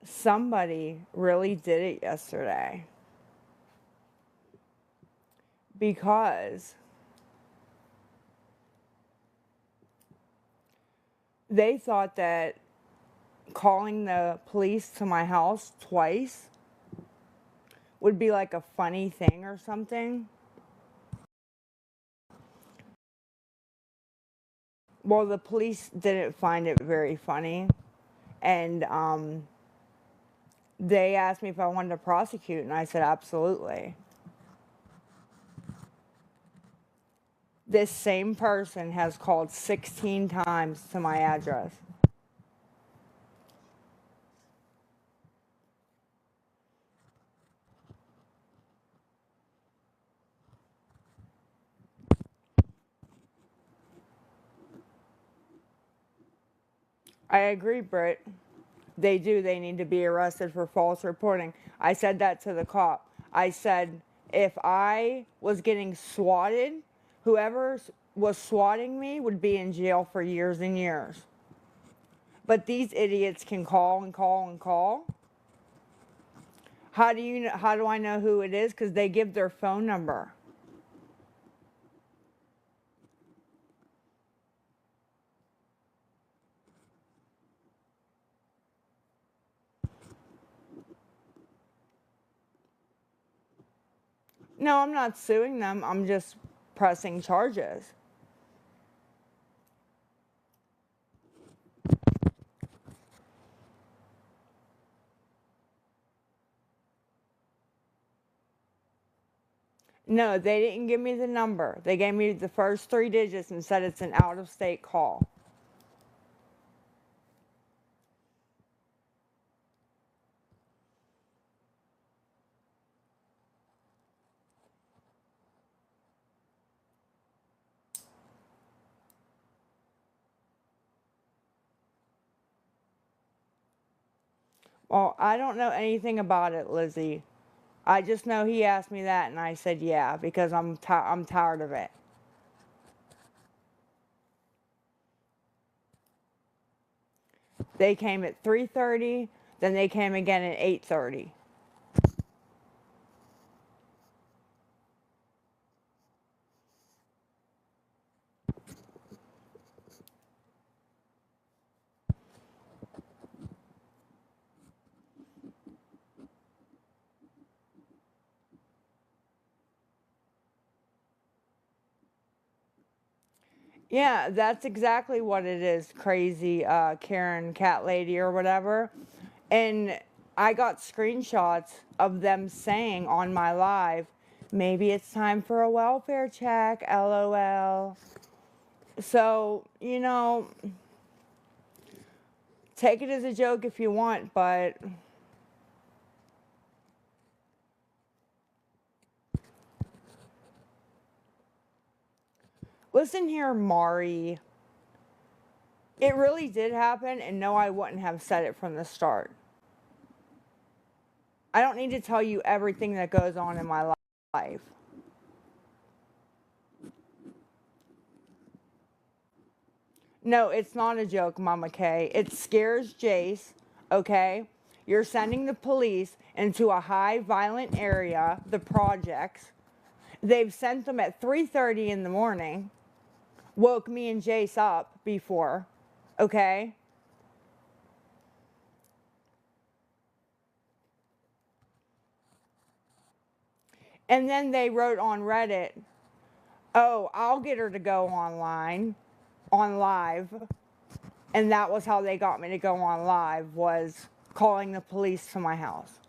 somebody really did it yesterday because they thought that calling the police to my house twice would be like a funny thing or something. Well, the police didn't find it very funny, and they asked me if I wanted to prosecute, and I said absolutely. This same person has called 16 times to my address. I agree, Britt. They do. They need to be arrested for false reporting. I said that to the cop. I said, if I was getting swatted, whoever was swatting me would be in jail for years and years. But these idiots can call and call and call. How do I know who it is? Because they give their phone number. No, I'm not suing them. I'm just pressing charges. No, they didn't give me the number. They gave me the first three digits and said it's an out of state call. Well, I don't know anything about it, Lizzie. I just know he asked me that and I said yeah because I'm tired of it. They came at 3:30, then they came again at 8:30. Yeah, that's exactly what it is, crazy Karen cat lady or whatever. And I got screenshots of them saying on my live, maybe it's time for a welfare check, LOL. So, take it as a joke if you want, but listen here, Mari. It really did happen, and no, I wouldn't have said it from the start. I don't need to tell you everything that goes on in my life. No, it's not a joke, Mama Kay. It scares Jace, okay? You're sending the police into a high violent area, the projects. They've sent them at 3:30 in the morning. Woke me and Jace up before, okay? And then they wrote on Reddit, "Oh, I'll get her to go on live." And that was how they got me to go on live, was calling the police to my house.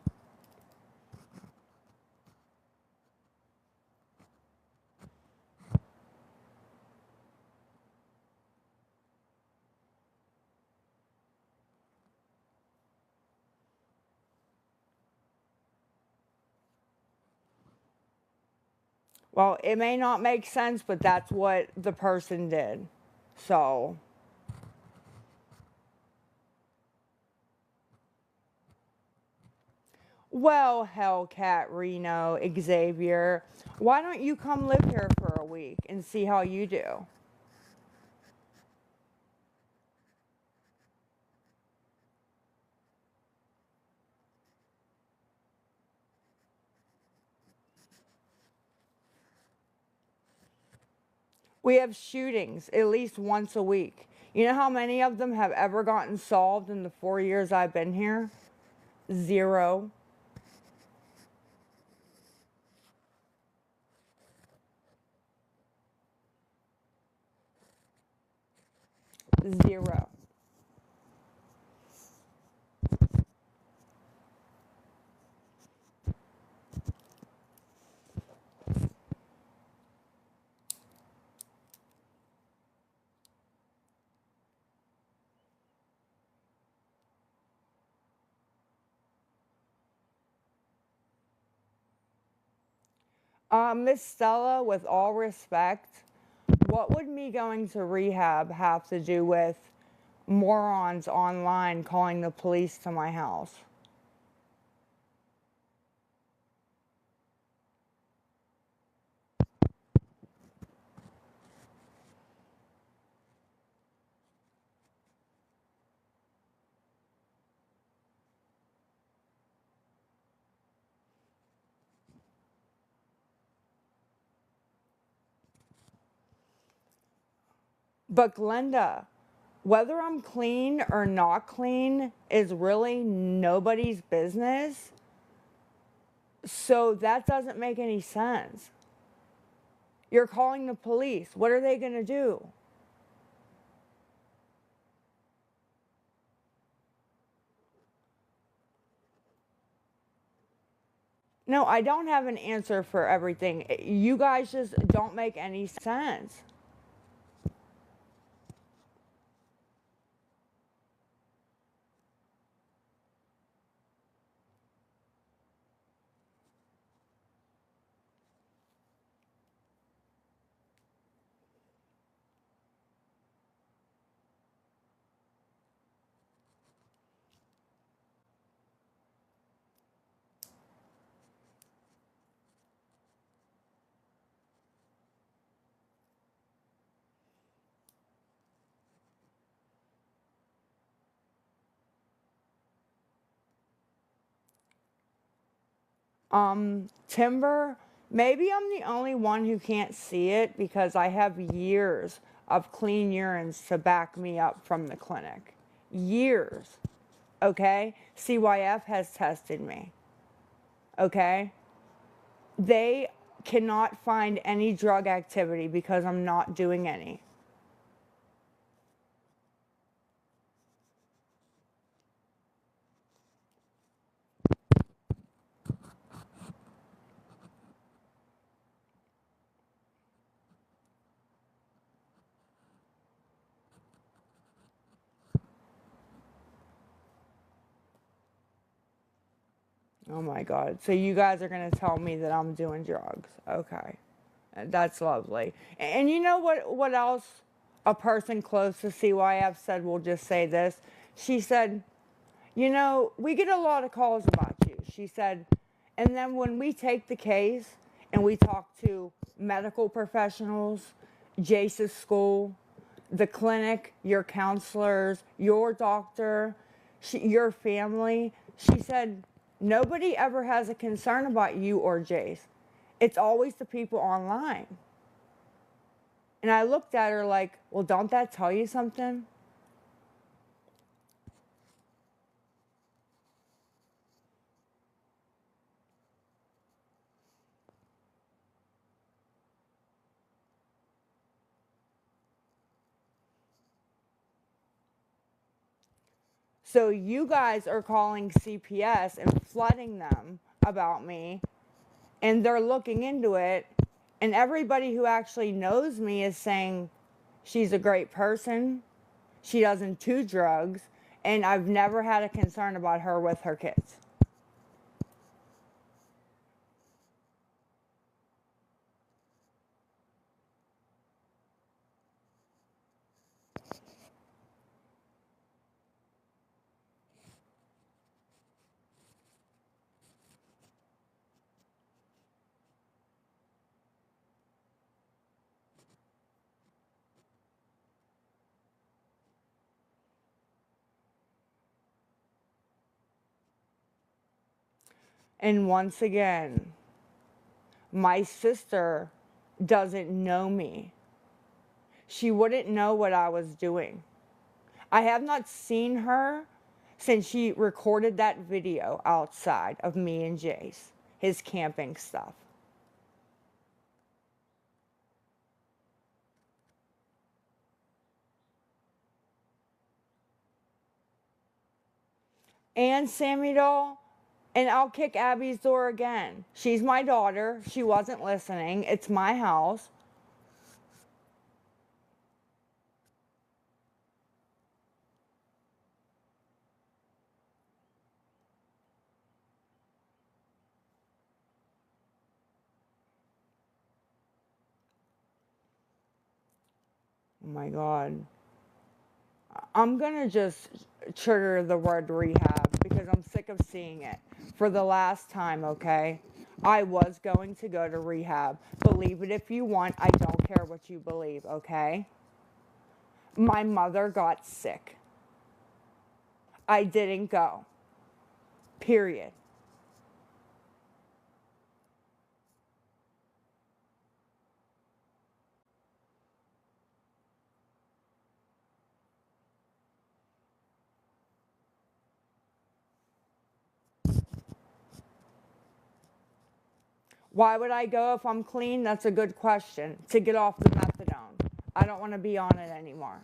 Well, it may not make sense, but that's what the person did. So, well, Hellcat, Reno, Xavier, why don't you come live here for a week and see how you do? We have shootings at least once a week. You know how many of them have ever gotten solved in the 4 years I've been here? Zero. Zero. Miss Stella, with all respect, what would me going to rehab have to do with morons online calling the police to my house? But Glenda, whether I'm clean or not clean is really nobody's business. So that doesn't make any sense. You're calling the police. What are they going to do? No, I don't have an answer for everything. You guys just don't make any sense. Timber, maybe I'm the only one who can't see it because I have years of clean urines to back me up from the clinic. Years. Okay? CYF has tested me. Okay? They cannot find any drug activity because I'm not doing any. Oh my God. So you guys are going to tell me that I'm doing drugs. Okay. That's lovely. And you know what else a person close to CYF said? We'll just say this. She said, you know, we get a lot of calls about you. She said, and then when we take the case and we talk to medical professionals, Jace's school, the clinic, your counselors, your doctor, your family, she said, nobody ever has a concern about you or Jace. It's always the people online. And I looked at her like, well, don't that tell you something? So you guys are calling CPS and flooding them about me, and they're looking into it. And everybody who actually knows me is saying she's a great person. She doesn't do drugs. And I've never had a concern about her with her kids. And once again, my sister doesn't know me. she wouldn't know what I was doing. I have not seen her since she recorded that video outside of me and Jace, his camping stuff. And Sammy doll, and I'll kick Abby's door again. She's my daughter. She wasn't listening. It's my house. Oh my God. I'm gonna just trigger the word rehab because I'm sick of seeing it for the last time, okay? I was going to go to rehab. Believe it if you want. I don't care what you believe, okay? My mother got sick. I didn't go. Period. Why would I go if I'm clean? That's a good question. To get off the methadone. I don't want to be on it anymore.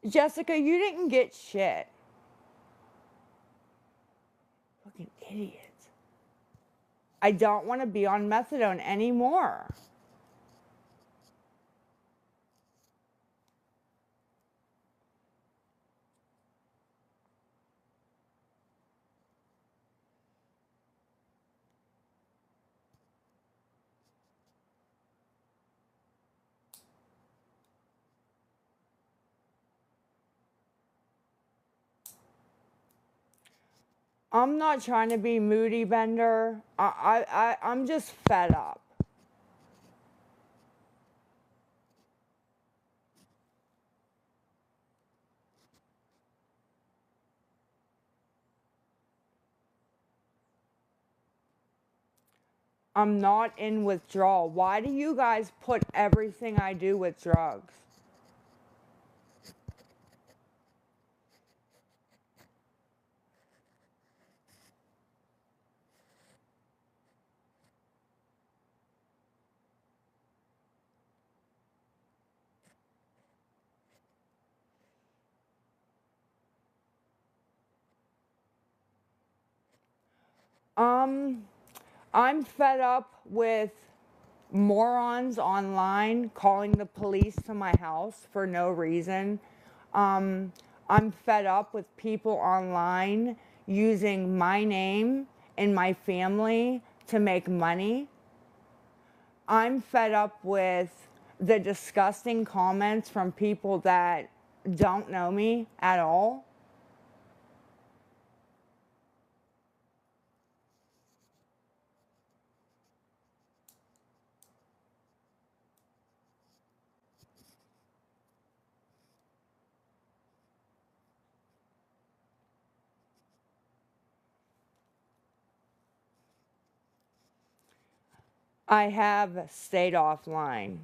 Jessica, you didn't get shit. Fucking idiot. I don't want to be on methadone anymore. I'm not trying to be moody bender. I'm just fed up. I'm not in withdrawal. Why do you guys put everything I do with drugs? Um, I'm fed up with morons online calling the police to my house for no reason. Um, I'm fed up with people online using my name and my family to make money. I'm fed up with the disgusting comments from people that don't know me at all. I have stayed offline.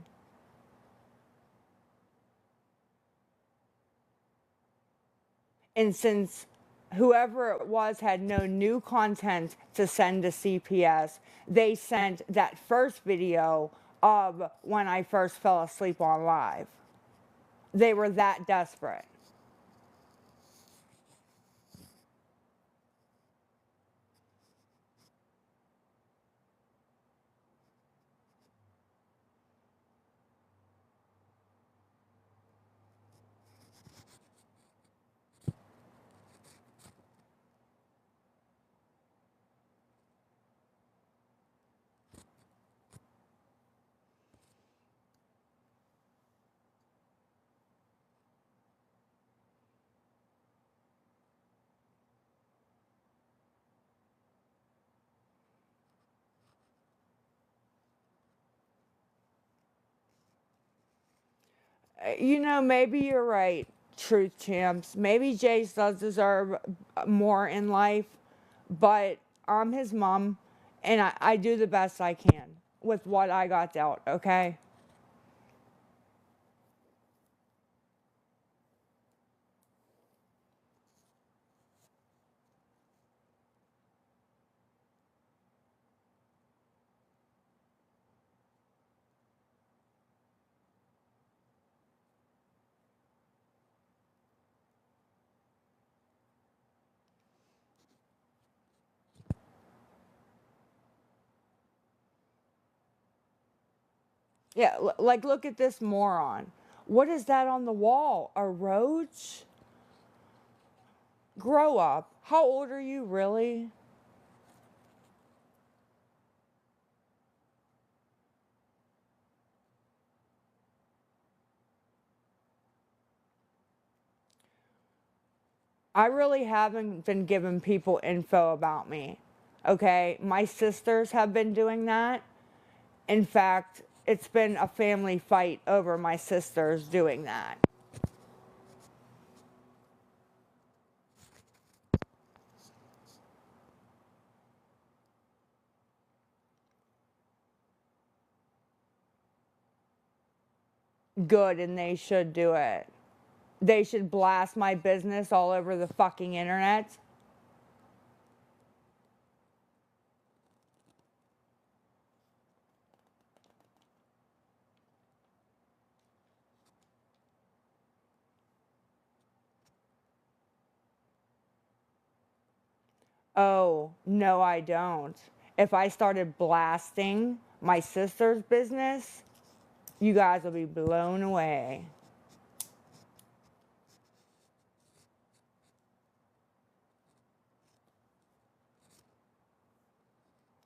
And since whoever it was had no new content to send to CPS, they sent that first video of when I first fell asleep on live. They were that desperate. Maybe you're right, truth champs. Maybe Jace does deserve more in life, but I'm his mom, and I do the best I can with what I got dealt, okay? Yeah, like look at this moron. What is that on the wall? A roach? Grow up. How old are you, really? I really haven't been giving people info about me. Okay? My sisters have been doing that. In fact, it's been a family fight over my sisters doing that. Good, and they should do it. They should blast my business all over the fucking internet. Oh, no, I don't. If I started blasting my sister's business, you guys will be blown away.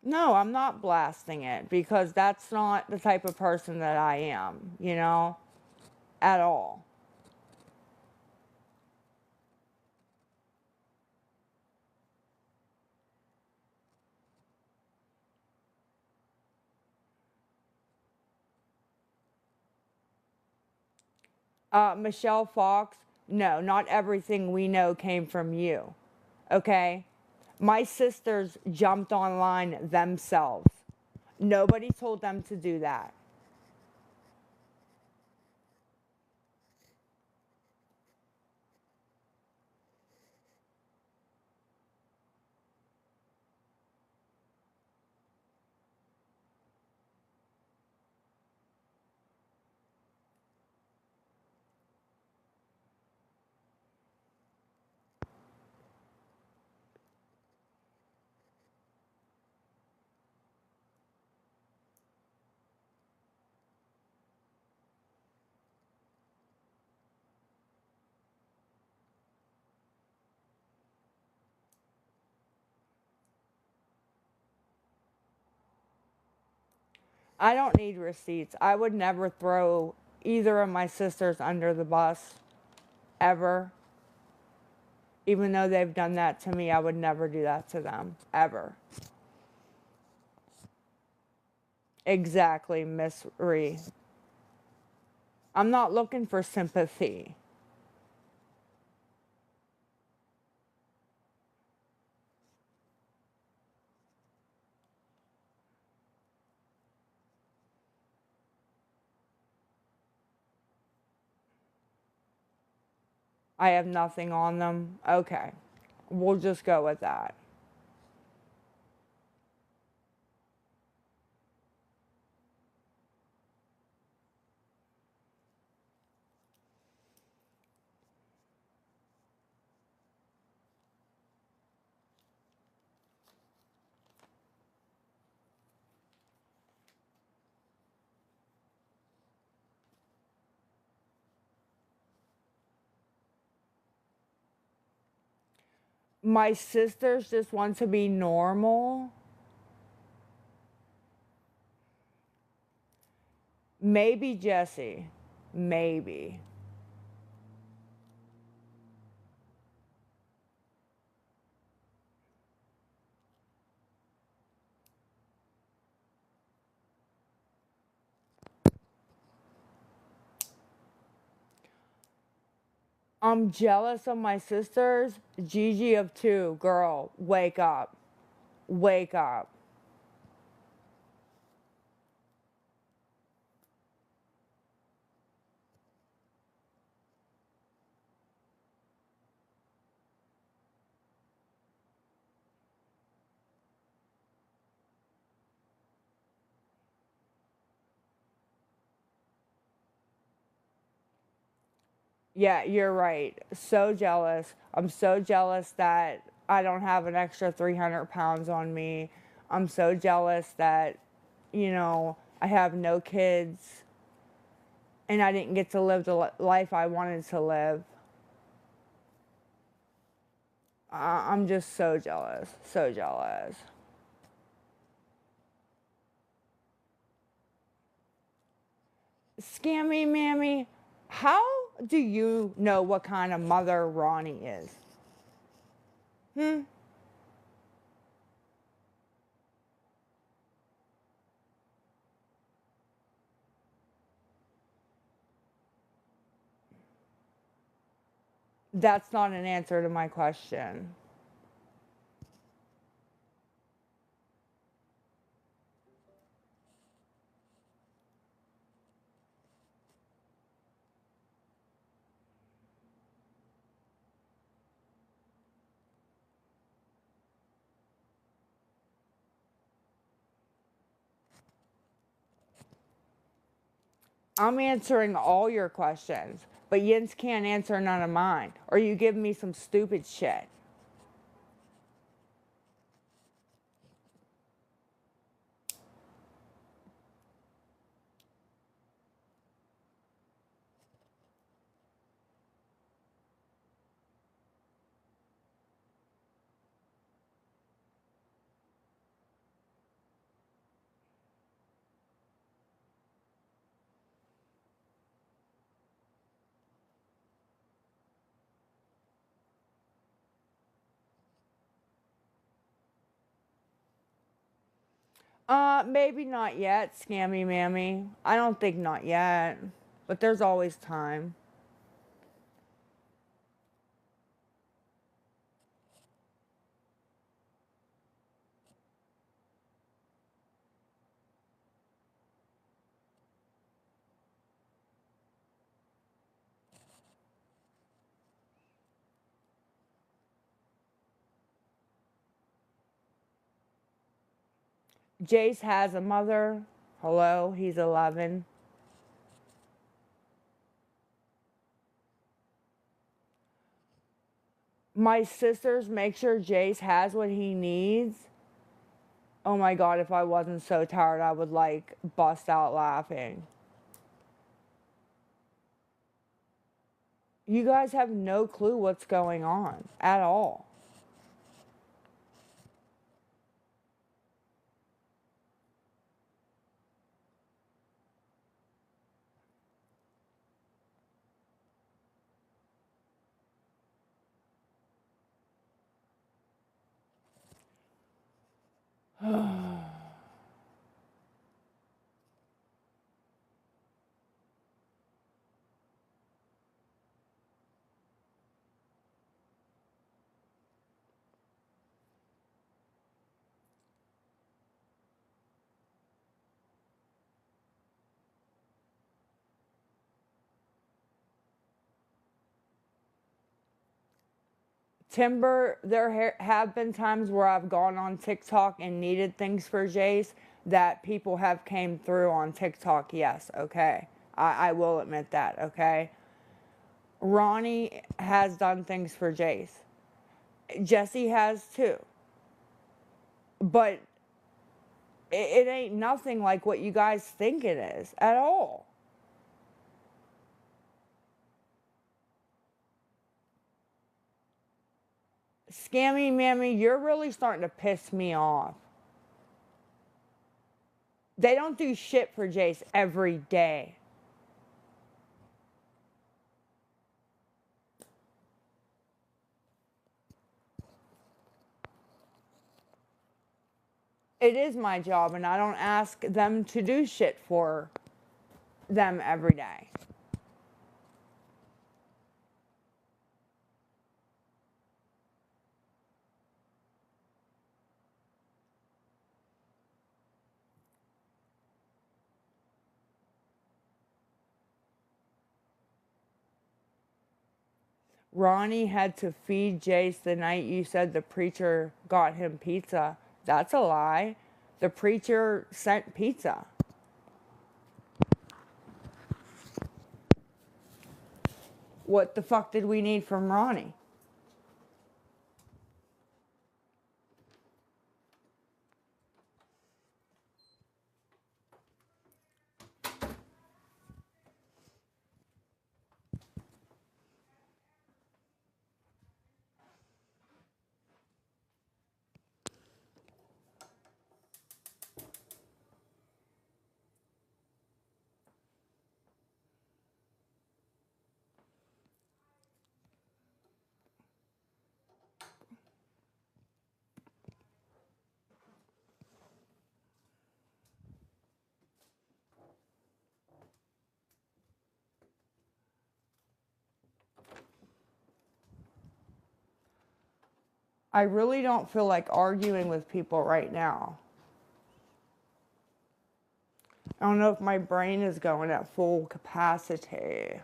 No, I'm not blasting it because that's not the type of person that I am, at all. Michelle Fox, no, not everything we know came from you. Okay? My sisters jumped online themselves. Nobody told them to do that. I don't need receipts. I would never throw either of my sisters under the bus, ever. Even though they've done that to me, I would never do that to them, ever. Exactly, Miss Ree. I'm not looking for sympathy. I have nothing on them. Okay, we'll just go with that. My sisters just want to be normal. Maybe Jesse. Maybe. I'm jealous of my sisters. Gigi of 2, girl, wake up. Wake up. Yeah, you're right. So jealous. I'm so jealous that I don't have an extra 300 pounds on me. I'm so jealous that, I have no kids and I didn't get to live the life I wanted to live. I'm just so jealous. So jealous. Scammy Mammy, how do you know what kind of mother Ronnie is? Hmm? That's not an answer to my question. I'm answering all your questions, but Jens can't answer none of mine, or you give me some stupid shit. Maybe not yet, Scammy Mammy. I don't think not yet, but there's always time. Jace has a mother. Hello, he's 11. My sisters make sure Jace has what he needs. Oh my god, if I wasn't so tired, I would like bust out laughing. You guys have no clue what's going on at all. Timber, there have been times where I've gone on TikTok and needed things for Jace that people have came through on TikTok. Yes, okay. I will admit that, okay? Ronnie has done things for Jace. Jesse has too. But it ain't nothing like what you guys think it is at all. Scammy Mammy, you're really starting to piss me off. They don't do shit for Jace every day. It is my job, and I don't ask them to do shit for them every day. Ronnie had to feed Jace the night you said the preacher got him pizza. That's a lie. The preacher sent pizza. What the fuck did we need from Ronnie? I really don't feel like arguing with people right now. I don't know if my brain is going at full capacity.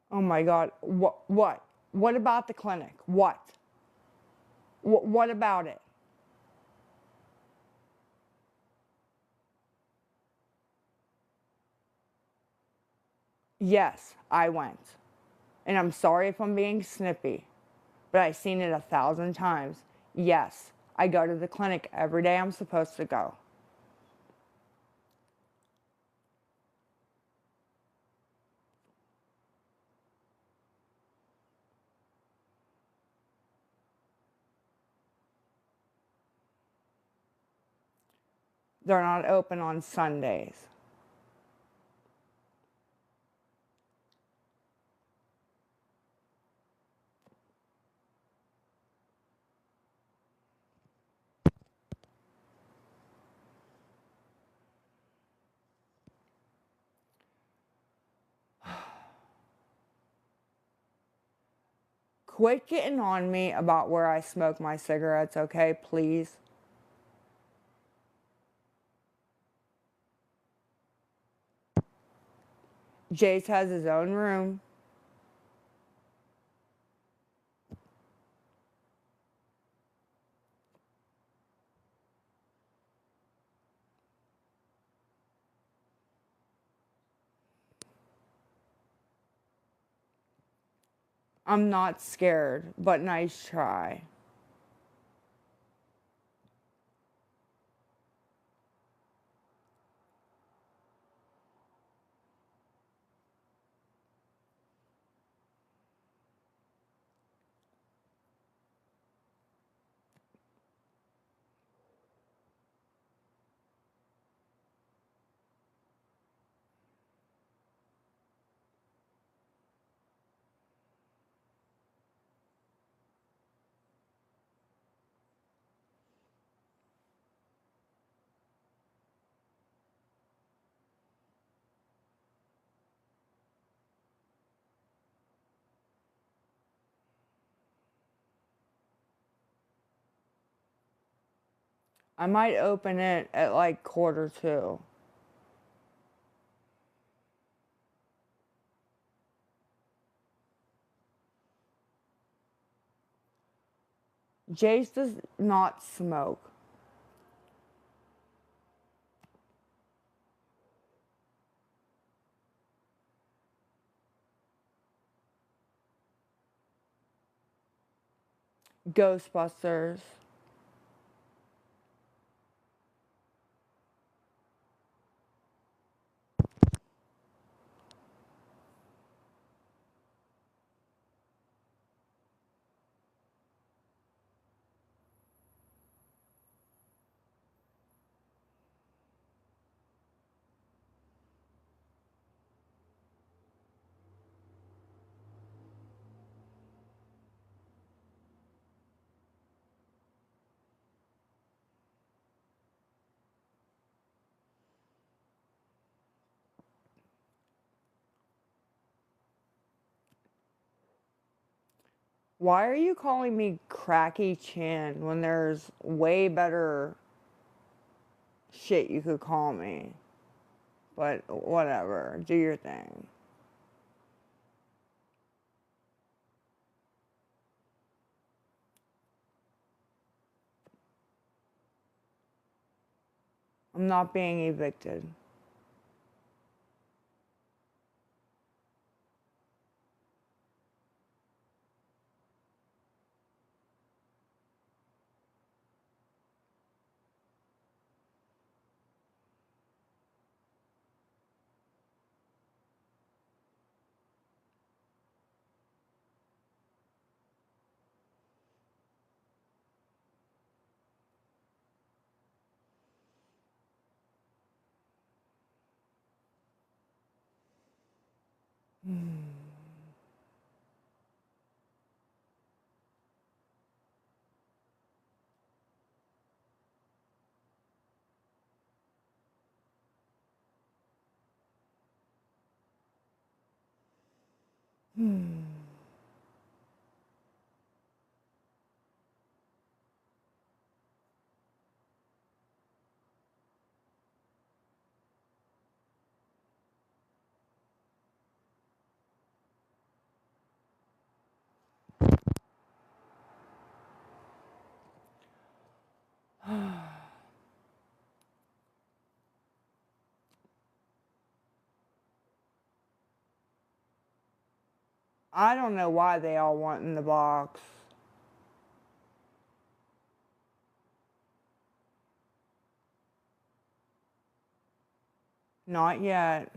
Oh my God. What? What about the clinic? What? What about it? Yes, I went. And I'm sorry if I'm being snippy, but I've seen it 1,000 times. Yes, I go to the clinic every day I'm supposed to go. They're not open on Sundays. Quit getting on me about where I smoke my cigarettes, okay, please? Jace has his own room. I'm not scared, but nice try. I might open it at like 1:45. Jace does not smoke. Ghostbusters. Why are you calling me Cracky Chan when there's way better shit you could call me? But whatever, do your thing. I'm not being evicted. I don't know why they all want in the box. Not yet.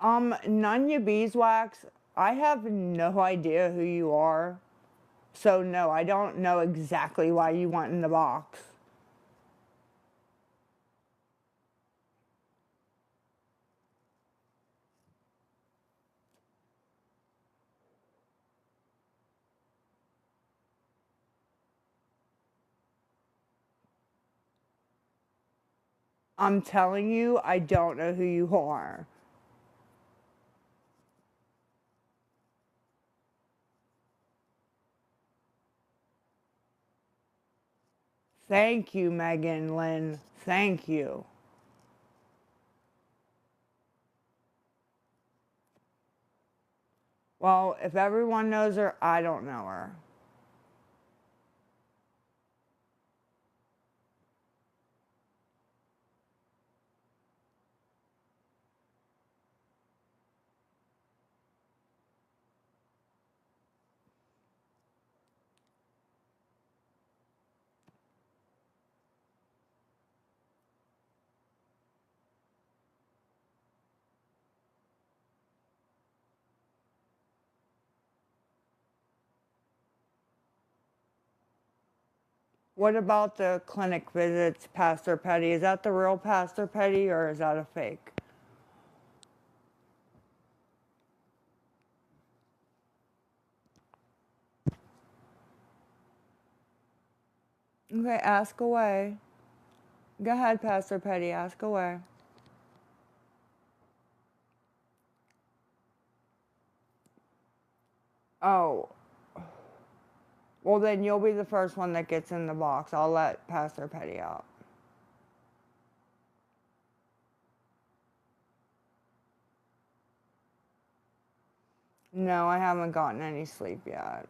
Nunya Beeswax, I have no idea who you are. So no, I don't know exactly why you want in the box. I'm telling you, I don't know who you are. Thank you, Megan Lynn. Thank you. Well, if everyone knows her, I don't know her. What about the clinic visits, Pastor Petty? Is that the real Pastor Petty or is that a fake? Okay, ask away. Go ahead, Pastor Petty, ask away. Oh, well, then you'll be the first one that gets in the box. I'll let Pastor Petty out. No, I haven't gotten any sleep yet.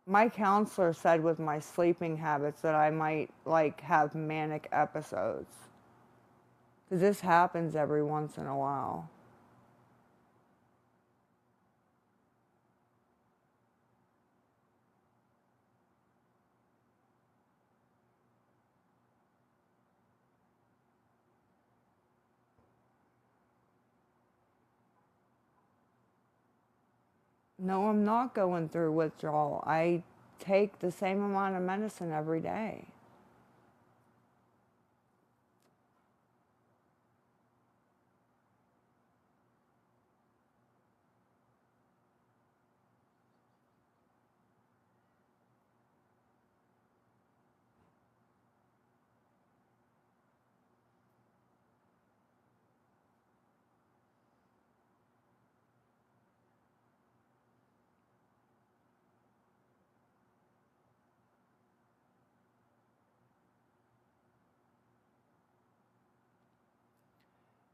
My counselor said with my sleeping habits that I might like have manic episodes. Because this happens every once in a while. No, I'm not going through withdrawal. I take the same amount of medicine every day.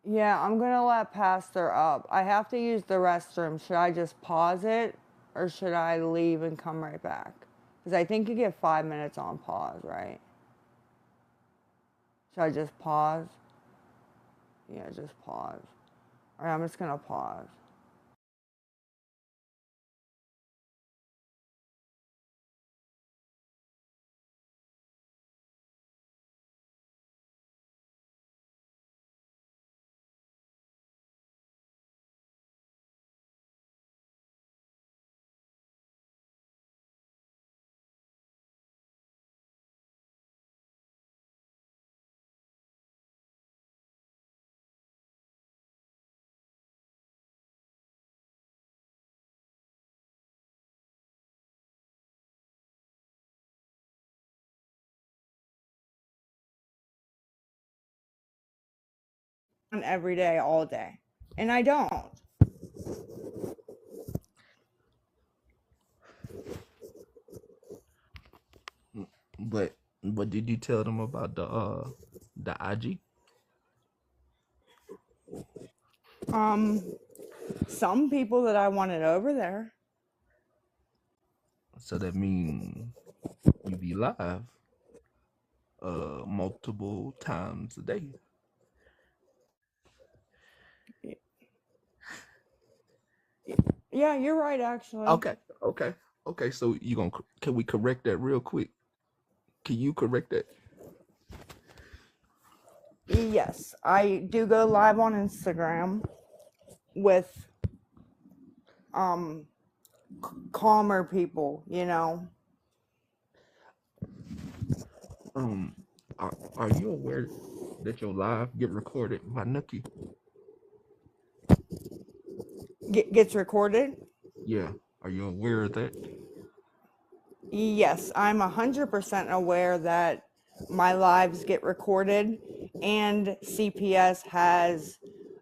Yeah, I'm gonna let Pastor up. I have to use the restroom. Should I just pause it or should I leave and come right back? Because I think you get 5 minutes on pause, right? Should I just pause? Yeah, just pause. All right, I'm just gonna pause. Every day, all day. And I don't. But did you tell them about the IG? Um, some people that I wanted over there. So that mean you be live multiple times a day. Yeah, you're right, actually. Okay, okay, okay. So you gonna can we correct that real quick? Can you correct that? Yes, I do go live on Instagram with um calmer people, you know. Um, are you aware that your live get recorded by Nookie? Gets recorded. Yeah, are you aware of that? Yes, I'm 100% aware that my lives get recorded and CPS has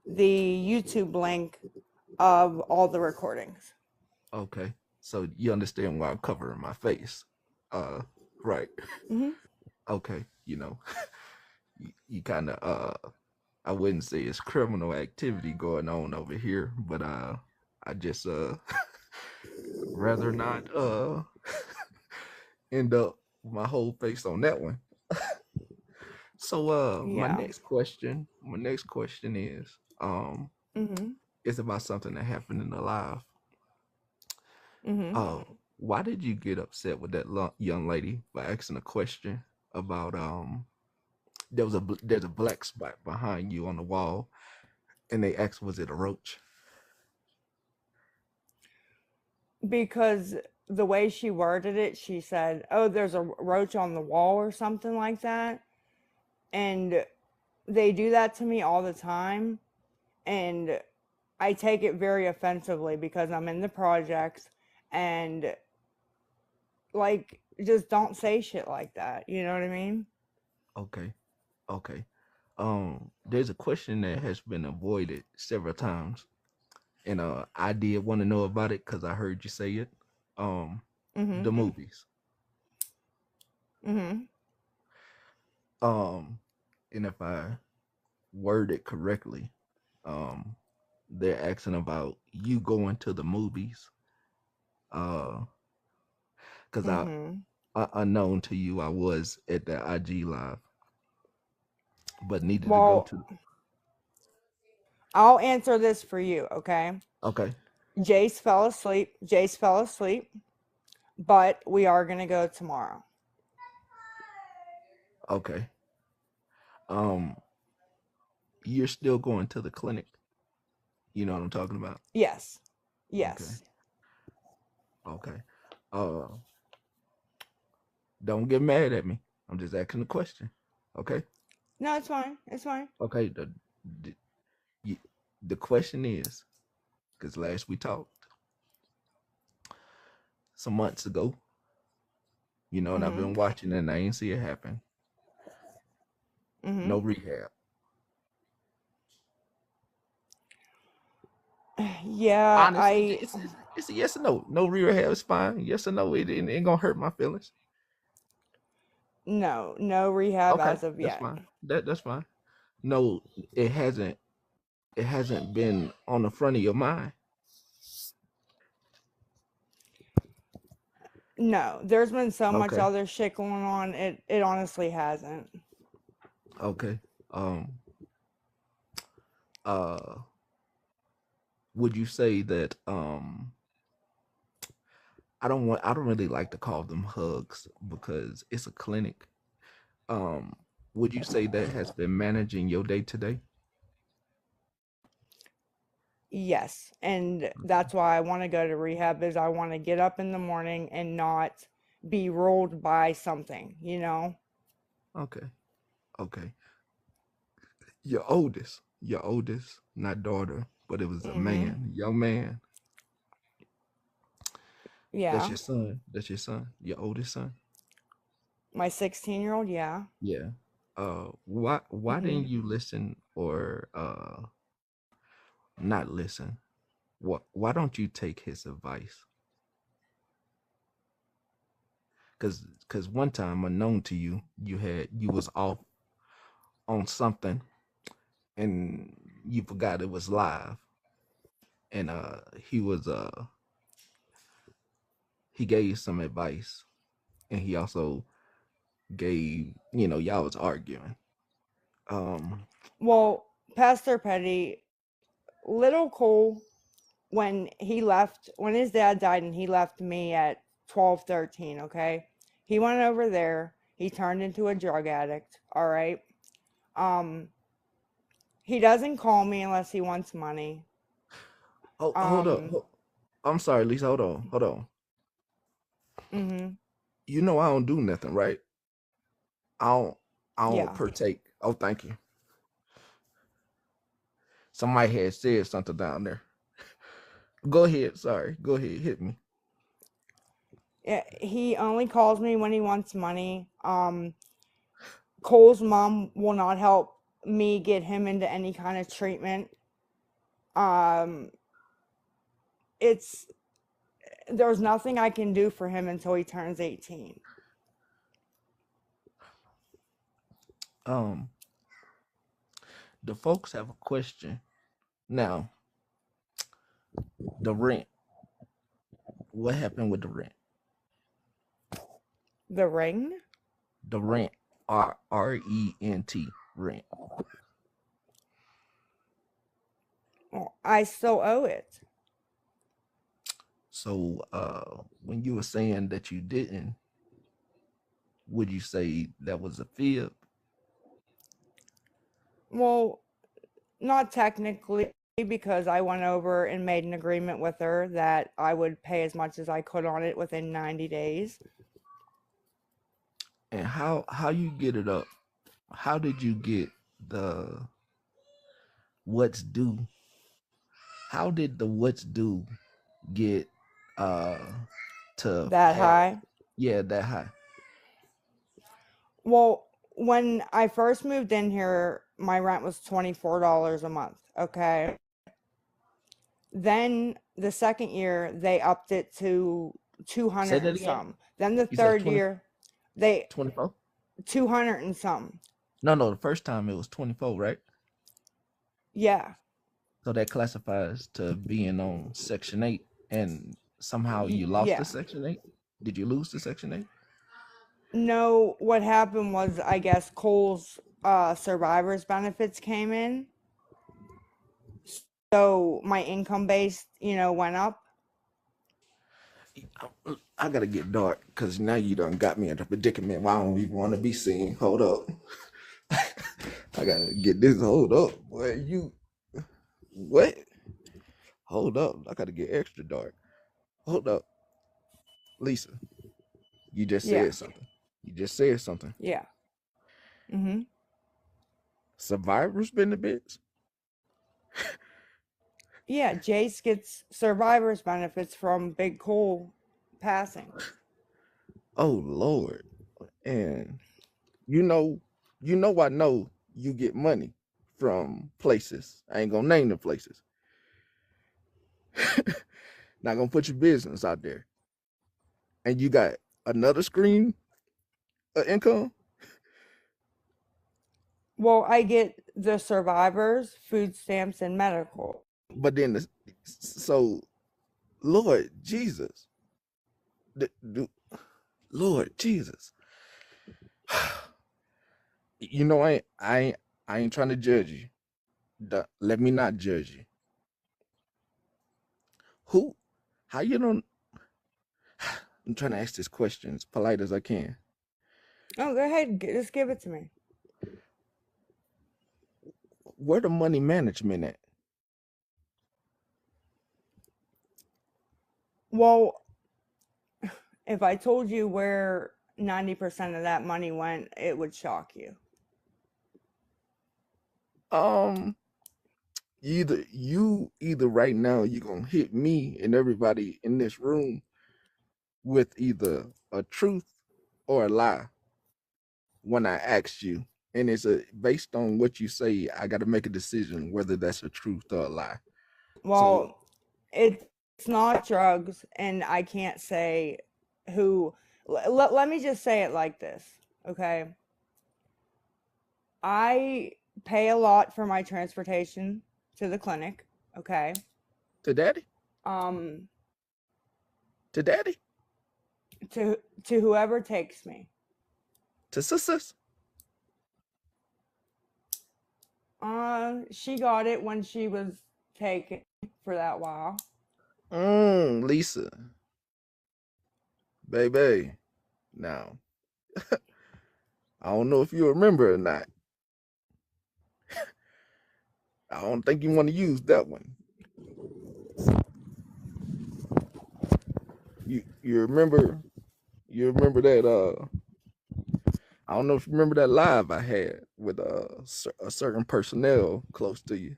the YouTube link of all the recordings. Okay, so you understand why I'm covering my face, right? Hmm. Okay, you kind of I wouldn't say it's criminal activity going on over here, but I just rather not end up with my whole face on that one. So Yeah. my next question Hmm. is about something that happened in the live. Hmm. Uh why did you get upset with that young lady by asking a question about there's a black spot behind you on the wall and they asked was it a roach? Because the way she worded it, she said, "Oh, there's a roach on the wall" or something like that. And they do that to me all the time. And I take it very offensively because I'm in the projects and like just don't say shit like that. You know what I mean? Okay. Okay. There's a question that has been avoided several times, and I did want to know about it because I heard you say it. Um, the Mhm. movies. Mhm. Um, and if I word it correctly, um, they're asking about you going to the movies. Uh, because Mhm. unknown to you, I was at the IG live, but needed to go Well, to. I'll answer this for you, okay? Okay. Jace fell asleep. Jace fell asleep, but we are going to go tomorrow. Okay. Um, you're still going to the clinic. You know what I'm talking about. Yes. Okay. Yes. Okay. Uh, don't get mad at me. I'm just asking the question. Okay. No, it's fine. It's fine. Okay. The, you, the question is, because last we talked some months ago, and I've Mhm. been watching and I ain't see it happen. No Mhm. rehab. Yeah, Honest, it's a yes or no. No rehab is fine. Yes or no, it ain't gonna hurt my feelings. no rehab Okay, as of that's yet. fine. That's fine. No, it hasn't. It hasn't been on the front of your mind. No, there's been so much Okay. other shit going on. It honestly hasn't. Okay. Um. Uh. Would you say that? I don't want. I don't really like to call them hugs because it's a clinic. Um. Would you say that has been managing your day to day? Yes, and that's why I want to go to rehab is I want to get up in the morning and not be ruled by something, you know? Okay. Okay. Your oldest, not daughter, but it was a Mhm. man, young man. That's Yeah. your son. That's your son. Your oldest son. My 16-year-old, yeah. Yeah. Why Mhm. didn't you listen or not listen? Why don't you take his advice? Cause one time unknown to you, you was off on something and you forgot it was live. And he gave you some advice and he also gave, y'all was arguing. Um Well, Pastor Petty, little Cole, when his dad died and he left me at 12, 13, okay? He went over there, he turned into a drug addict, all right? Um, he doesn't call me unless he wants money. hold up. Um, I'm sorry, Lisa, hold on. Hold on. mhm. You know I don't do nothing, right? I don't I don't Yeah. partake. Oh, thank you. Somebody had said something down there. Go ahead. Sorry. Go ahead. Hit me. Yeah, he only calls me when he wants money. Cole's mom will not help me get him into any kind of treatment. Um, it's there's nothing I can do for him until he turns 18. Um, the folks have a question. Now, the rent. What happened with the rent? The ring? The rent. Rent. Rent. Well, I still owe it. So when you were saying that you didn't, would you say that was a fib? Well, not technically because I went over and made an agreement with her that I would pay as much as I could on it within 90 days. And how you get it up? How did you get the what's due? How did the what's due get uh to That half? high. Yeah, that high. Well, when I first moved in here, my rent was $24 a month. Okay. Then the second year, they upped it to Say 200 that and again. some. Then the You said third year, they 24? 200 and some. No, the first time it was 24, right? Yeah. So that classifies to being on Section 8 and somehow you lost the Yeah. Section 8? Did you lose the Section 8? No, what happened was, I guess, Cole's survivor's benefits came in. So my income base, went up. I gotta get dark because now you done got me in a predicament where I don't even want to be seen. Hold up. I gotta get this. Hold up. Boy, what? Hold up. I gotta get extra dark. Hold up. Lisa, you just Yeah. said something. You just said something. Yeah. Mhm. Survivors benefits? Yeah, Jace gets survivor's benefits from Big Cool passing. Oh Lord. And you know, I know you get money from places. I ain't gonna name the places. Not gonna put your business out there. And you got another stream of income, Well, I get the survivors, food stamps, and medical. but then so Lord Jesus, Lord Jesus. You know, I ain't trying to judge you. Let me not judge you. Who? How you don't? I'm trying to ask this question as polite as I can. Oh, go ahead. Just give it to me. Where the money management at? Well, if I told you where 90% of that money went, it would shock you. Um, either right now you gonna hit me and everybody in this room with either a truth or a lie when I ask you, and it's based on what you say. I got to make a decision whether that's a truth or a lie. So Well, it's not drugs, and I can't say who. Let me just say it like this, okay? I pay a lot for my transportation to the clinic, okay? to daddy, Um, to daddy, to whoever takes me. to sisters. She got it when she was taken for that while. Lisa, baby. Now, I don't know if you remember or not. I don't think you want to use that one. You remember that I don't know if you remember that live I had with a certain personnel close to you.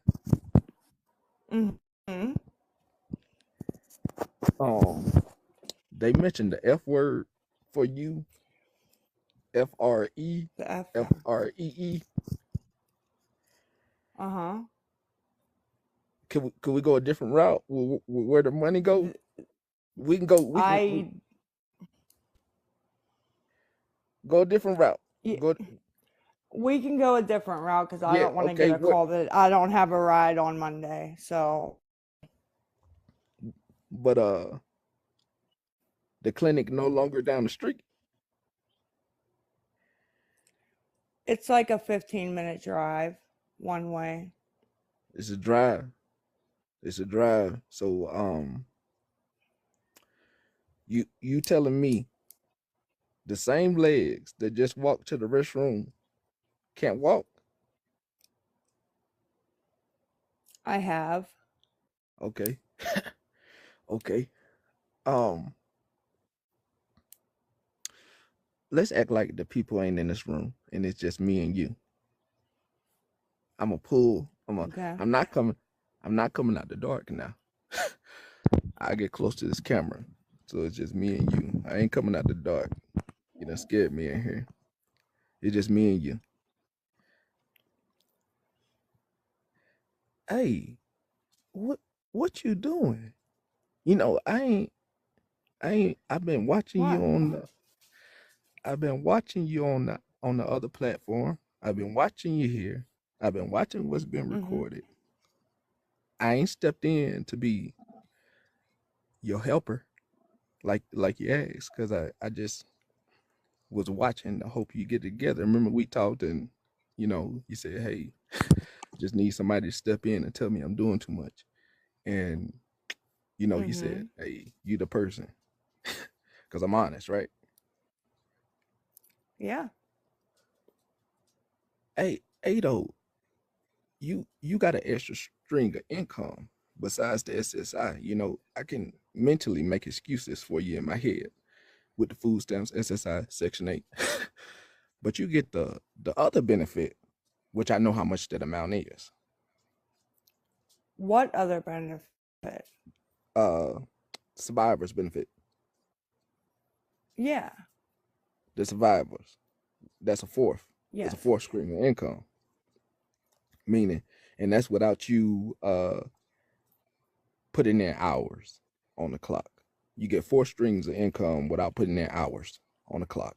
Mm-hmm. Um they mentioned the F word for you, FRE, The F. FREE. Uh-huh. Could we go a different route? Where the money go? We can go. We can I go a different route. y- Go. we can go a different route because I Yeah. don't want to get Okay. a What? call that I don't have a ride on Monday. So But the clinic no longer down the street. it's like a 15-minute drive one way. It's a drive. It's a drive. So you telling me the same legs that just walked to the restroom can't walk? I have. Okay. Okay. Um, let's act like the people ain't in this room and it's just me and you. I'm a pull. Okay. I'm not coming. I'm not coming out the dark now. I get close to this camera, so it's just me and you. I ain't coming out the dark. You done scared me in here. It's just me and you. Hey, what you doing? You know, I've been watching you What? on I've been watching you on the other platform. I've been watching you here. I've been watching what's been Mm-hmm. recorded. I ain't stepped in to be your helper like you asked, because I just was watching to hope you get together. Remember we talked and you said, hey, just need somebody to step in and tell me I'm doing too much. And you said, Mm-hmm. hey, you the person. Because I'm honest, right? Yeah. Hey though, you got an extra string of income besides the SSI. I can mentally make excuses for you in my head. with the food stamps, SSI, Section 8. But you get the other benefit, which I know how much that amount is. What other benefit? Uh, survivors benefit. Yeah. The survivors. That's a fourth. It's a Yes. fourth stream of income. Meaning, and that's without you putting in hours on the clock. You get 4 streams of income without putting in hours on the clock.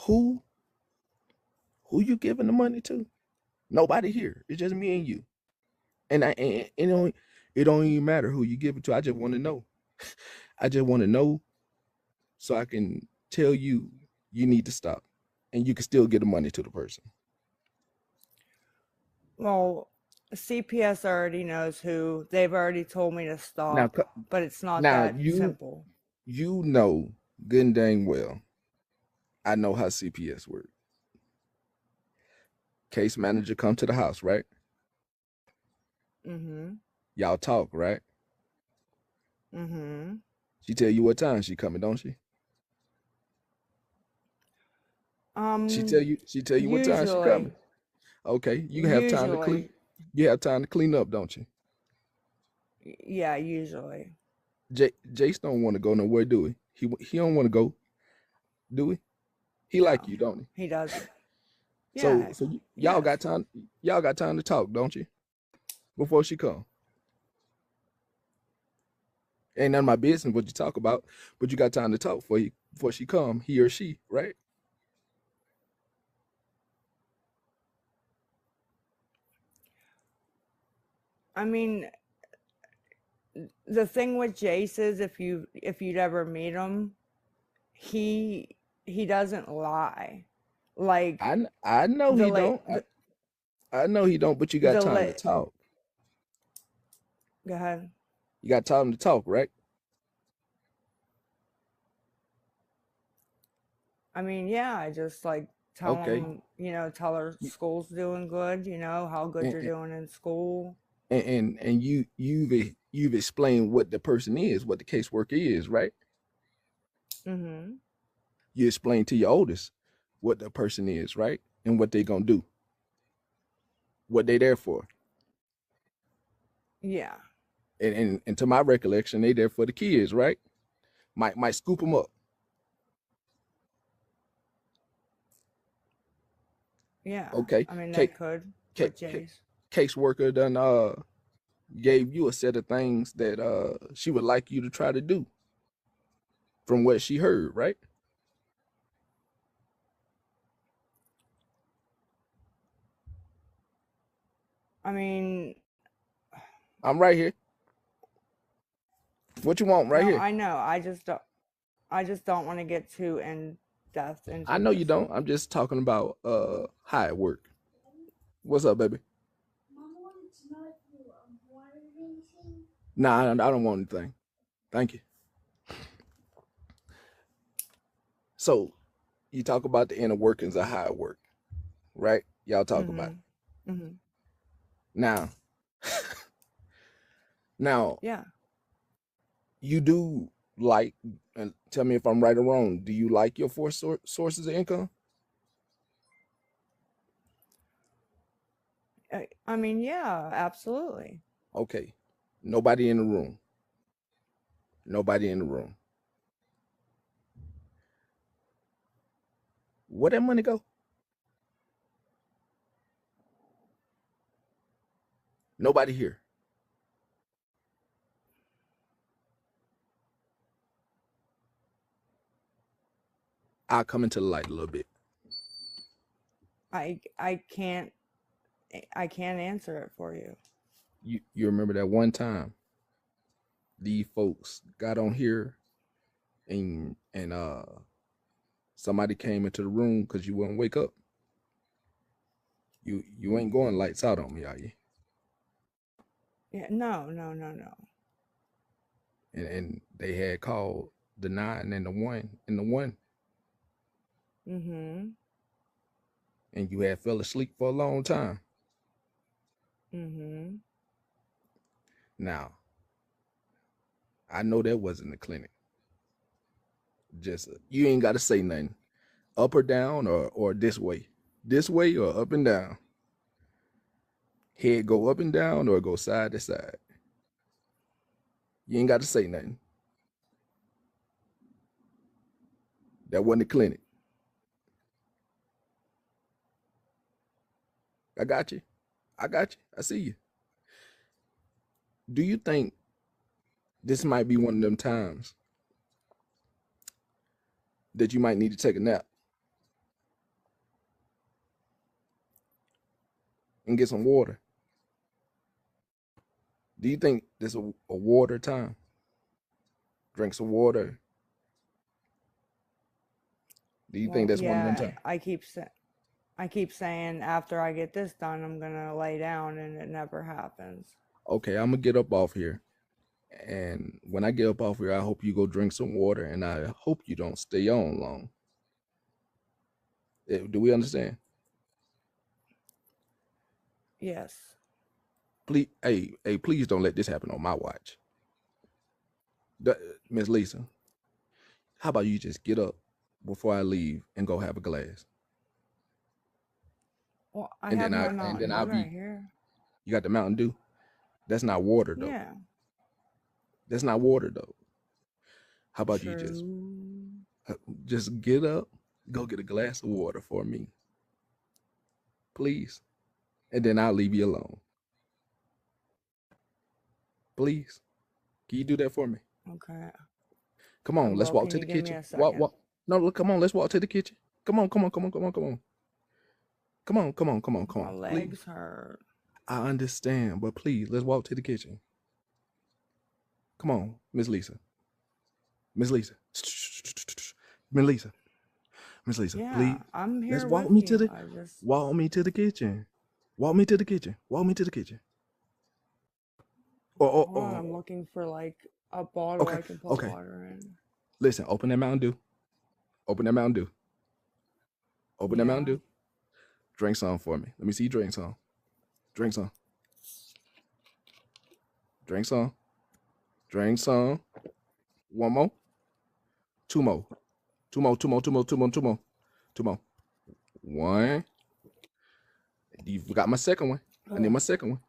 Who you giving the money to? Nobody here. It's just me and you. And it don't even matter who you give it to. I just want to know. I just want to know so I can tell you you need to stop, and you can still get the money to the person. Well, CPS already knows who. They've already told me to Now, stop, but it's not now that simple. you know good and dang well. I know how CPS work. Case manager come to the house, right? Mm-hmm. Y'all talk, right? Mm-hmm. She tell you what time she coming, don't she? She tell you what time she Usually. coming. Okay, you have time to clean. Usually. You have time to clean up, don't you? Yeah, usually. Jace don't want to go nowhere, do he? He don't want to go, do he? He No, like you, don't he? he doesn't. So Yeah. y'all Yes. got time. Y'all got time to talk, don't you? Before she come. Ain't none of my business what you talk about, but you got time to talk before she come, he or she, right? I mean, the thing with Jace is if you'd ever meet him, he doesn't lie. Like I know the he late don't. I know he don't, but you got the time to late. talk. Go ahead. You got time to talk, right? I mean, yeah, I just like tell Okay. them, tell her school's doing good, how good you're And doing in school. and you've explained what the person is, what the caseworker is, right? Mm-hmm. You explain to your oldest what the person is, right? And what they gonna do, what they there for. Yeah. And to my recollection, they there for the kids, right? Might scoop them up. Yeah. Okay. I mean, they Case could ca- with Jace. caseworker done gave you a set of things that she would like you to try to do from what she heard, right? I mean, I'm right here. What you want right no, here? I know. I just don't want to get too in depth I into know you this. don't. I'm just talking about how it work. What's up, baby? Nah, I don't want anything. Thank you. So you talk about the inner workings of how it work, right? Y'all talk about it. Mm-hmm. Mm-hmm. Now, now Yeah. you do like, and tell me if I'm right or wrong. Do you like your four sources of income? I mean, yeah, absolutely. Okay. Nobody in the room. Nobody in the room. Where that money go? Nobody here. I'll come into the light a little bit. I I can't I can't answer it for you. You remember that one time these folks got on here and somebody came into the room because you wouldn't wake up. You ain't going lights out on me, are you? Yeah, no, no, no, no. And they had called the 9 and the 1 and the 1, Mm-hmm. and you had fell asleep for a long time. Mm-hmm. Now, I know that wasn't the clinic. Just you ain't got to say nothing. Up or down or this way or up and down. Head go up and down or go side to side. You ain't got to say nothing. That wasn't the clinic. I got you. I got you. I see you. Do you think this might be one of them times that you might need to take a nap and get some water? Do you think this a water time? Drink some water. Do you think Well, that's one of them yeah, times? I keep saying after I get this done, I'm gonna lay down, and it never happens. Okay, I'm gonna get up off here. And when I get up off here, I hope you go drink some water and I hope you don't stay on long. Do we understand? Yes. Please, hey, please don't let this happen on my watch. Miss Lisa, how about you just get up before I leave and go have a glass? Well, I And have then my Mountain Dew I'll right be, here. you got the Mountain Dew? That's not water though. Yeah. That's not water though. How about you True. just get up, go get a glass of water for me, please, and then I'll leave you alone. Please, can you do that for me? Okay. Come on, let's Well, walk can to you the give me kitchen. a Walk, second? walk. No, look, come on, let's walk to the kitchen. Come on, come on, come on, come on, come on. Come on, come on, come on, come My on. Please. legs hurt. I understand, but please, let's walk to the kitchen. Come on, Miss Lisa. Miss Lisa. Miss Lisa. Miss Lisa, Yeah, please. I'm Let's here with you. walk me to the kitchen. Walk me to the kitchen. Walk me to the kitchen. Oh, Hold oh, on, I'm oh. looking for like a bottle Okay, I can put okay. water in. Listen, open that Mountain Dew. Open that Mountain Dew. Open that Mountain Yeah. Dew. Drink some for me. Let me see you drink some. Drink some. Drink some. Drink some. One more. Two more. Two more. Two more. Two more. Two more. Two more. Two more. One. You forgot my second one. I need Ugh. my second one.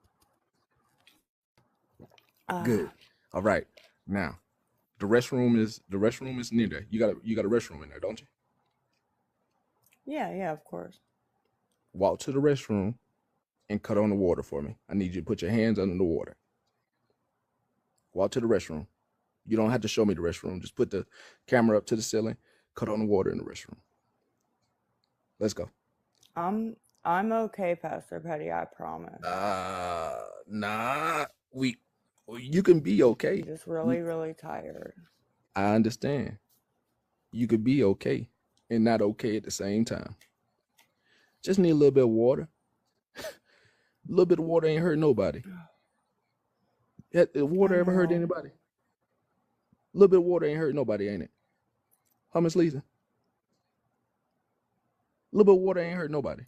Good. All right. Now, the restroom is near there. You got a restroom in there, don't you? Yeah, of course. Walk to the restroom and cut on the water for me. I need you to put your hands under the water. Walk to the restroom. You don't have to show me the restroom. Just put the camera up to the ceiling, cut on the water in the restroom. Let's go. I'm okay, Pastor Petty, I promise. Nah. You can be okay. I'm just really, really tired. I understand. You could be okay and not okay at the same time. Just need a little bit of water. A little bit of water ain't hurt nobody. Has water I ever hurt know. anybody? A little bit of water ain't hurt nobody, ain't it? Huh, Miss Lisa? A little bit of water ain't hurt nobody.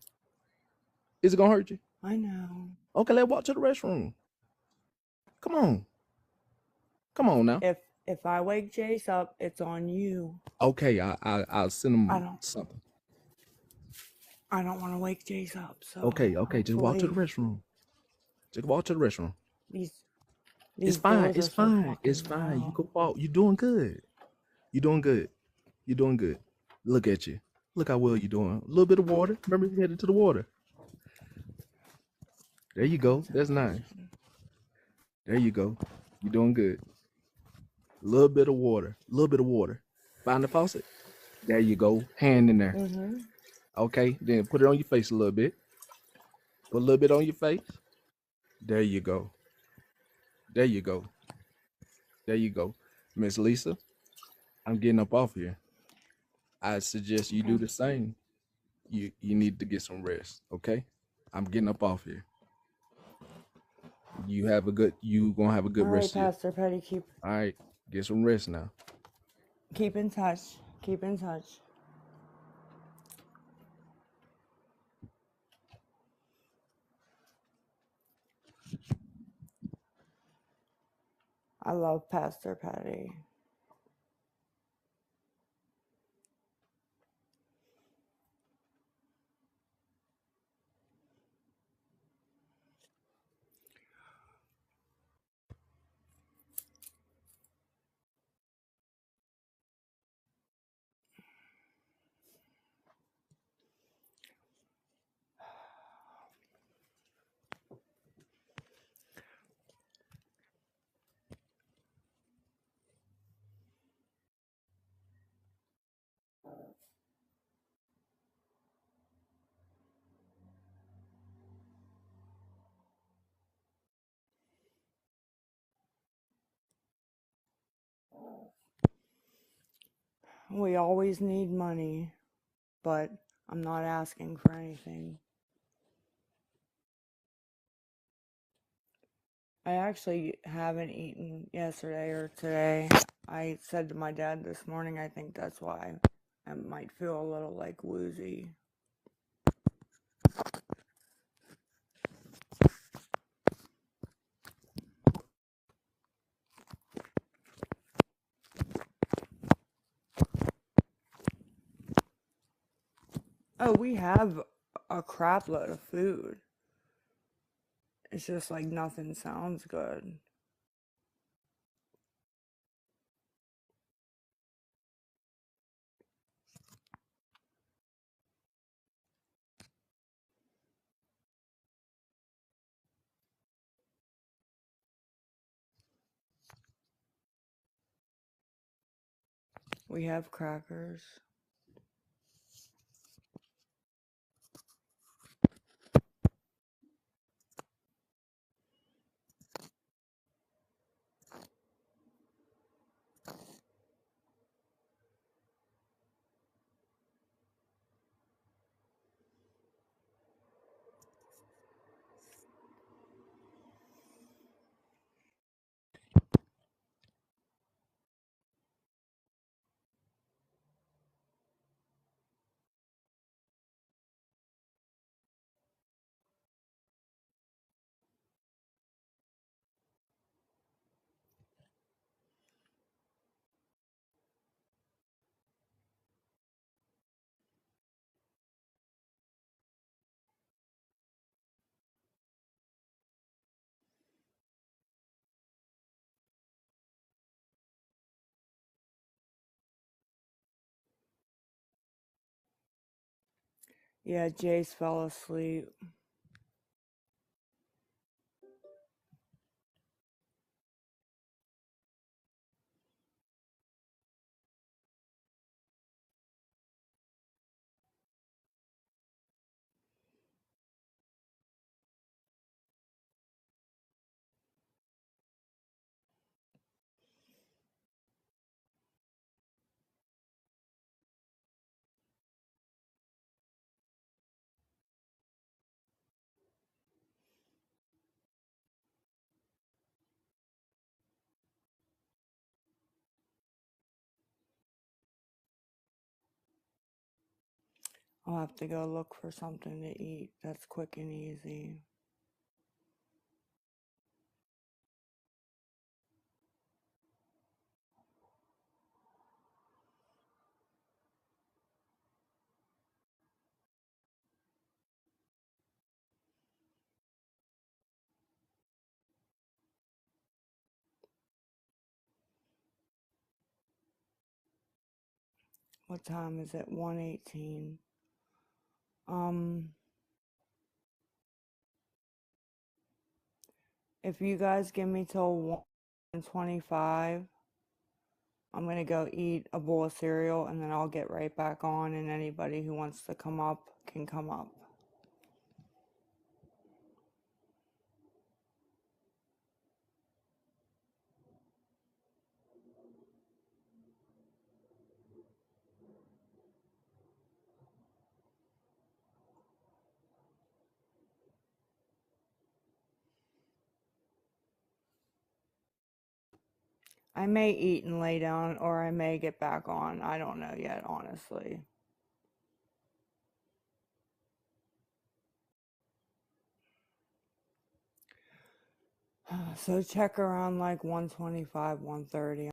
Is it gonna hurt you? I know. Okay, let's walk to the restroom. Come on. Come on now. If I wake Jace up, it's on you. Okay, I'll send him I don't something. I don't want to wake Jace up, so Okay, just walk to the hopefully restroom. Just walk to the restroom. these It's these fine. doors It's are so fine. It's fucking fine. You loud. can walk. You're doing good. You're doing good. You're doing good. Look at you. Look how well you're doing. A little bit of water. Remember, you headed to the water. There you go. That's nice. There you go. You're doing good. A little bit of water. A little bit of water. Find the faucet. There you go. Hand in there. Mm-hmm. Okay. Then put it on your face a little bit. Put a little bit on your face. There you go. There you go. There you go. Miss Lisa, I'm getting up off here. I suggest you Okay. do the same. You need to get some rest. Okay. I'm getting up off here. You gonna have a good All right, rest of it. Pastor Petty, All right. Get some rest now. keep in touch. Keep in touch. I love Pastor Patty. We always need money, but I'm not asking for anything. I actually haven't eaten yesterday or today. I said to my dad this morning, I think that's why I might feel a little like woozy. Oh, we have a crap load of food. It's just like nothing sounds good. We have crackers. Yeah, Jace fell asleep. I'll have to go look for something to eat that's quick and easy. What time is it? 1:18. Um, if you guys give me till 1:25, I'm gonna go eat a bowl of cereal and then I'll get right back on, and anybody who wants to come up can come up. I may eat and lay down, or I may get back on. I don't know yet, honestly. So check around like 125, 130.